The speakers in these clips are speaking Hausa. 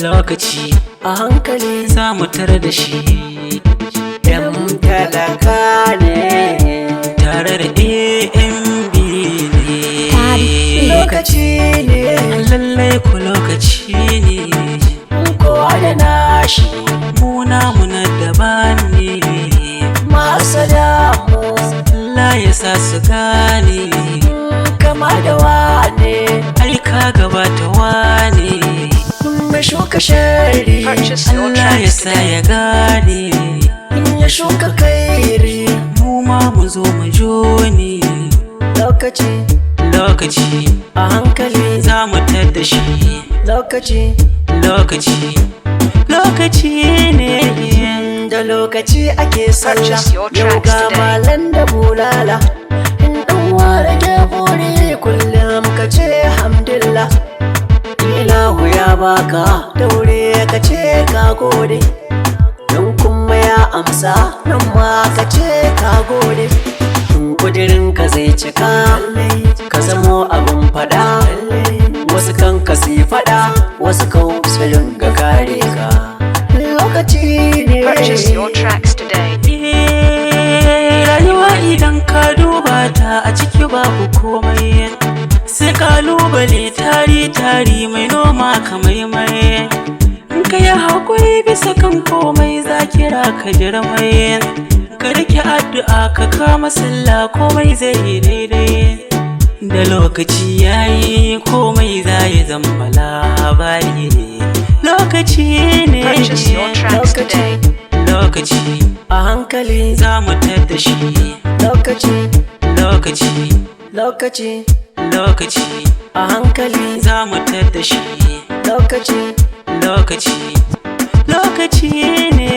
lokaci a hankali za mu tar da shi. yan talaka ne Tare da AMB ne. lokaci ne Lallai ku lokaci ne. kowa da nashi Muna daban ne. masu damu Allah ya sa su gane. kama da wane Aika gabata wane. mai shuka shari Allah ya sa ya gane. in ya shuka kairi Mu ma mu zo mu jone. lokaci a hankali za mu tar da shi. Lokaci ne. da lokaci ake sallah yau ga malan da bulala in dan ware ke buri kullum ka ce hamdulillah ilahu ya baka daure ka ce ka gode don kuma ya amsa nan ma ka ce ka gode in kudirin ka zai cika ka zamo abin fada wasu kan ka si fada wasu kan su ringa kare ka lokaci ne Purchase your tracks today. Rayuwa idan ka duba ta a ciki babu komai, sai kalubale tari mai noma kamar mai. In ka yi haƙuri bisa kan komai za kira ka jirmai. Ka rike addu'a ka kama sallah komai zai yi daidai. Da lokaci yayi komai za ya zama labari. Lokaci ne. Purchase your tracks today. Lokaci a hankali za mu tar da shi. lokaci a hankali za mu tar da shi. Lokaci ne.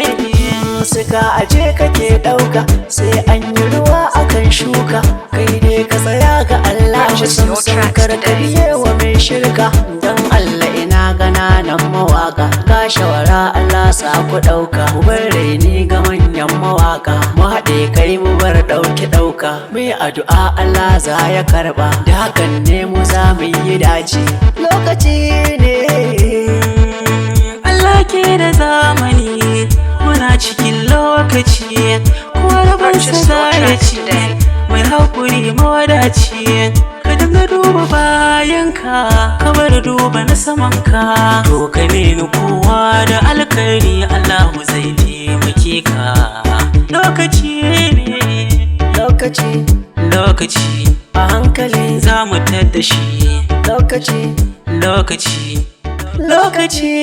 suka aje kake dauka sai an yi ruwa akan shuka kai ne ka tsaya ga Allah musamman karkariye wa mai shirka dan Allah ina gananan mawaka ga shawara Allah sa ku dauka mu bar raini ga manyan mawaka mu haɗe kai mu bar dauka mai addu'a Allah za ya karba da hakan ne mu za mu yi dace lokaci ne Allah ke da zamani muna cikin lokaci kuma rabarsa za ya ci mai haƙuri mawadaci ka dinga duba bayanka ka bar duba na samanka to ka nemi kowa da alkhairi Allahu zai taimake ka. Lokaci ne. Lokaci a hankali za mu tar da shi. lokaci Lokaci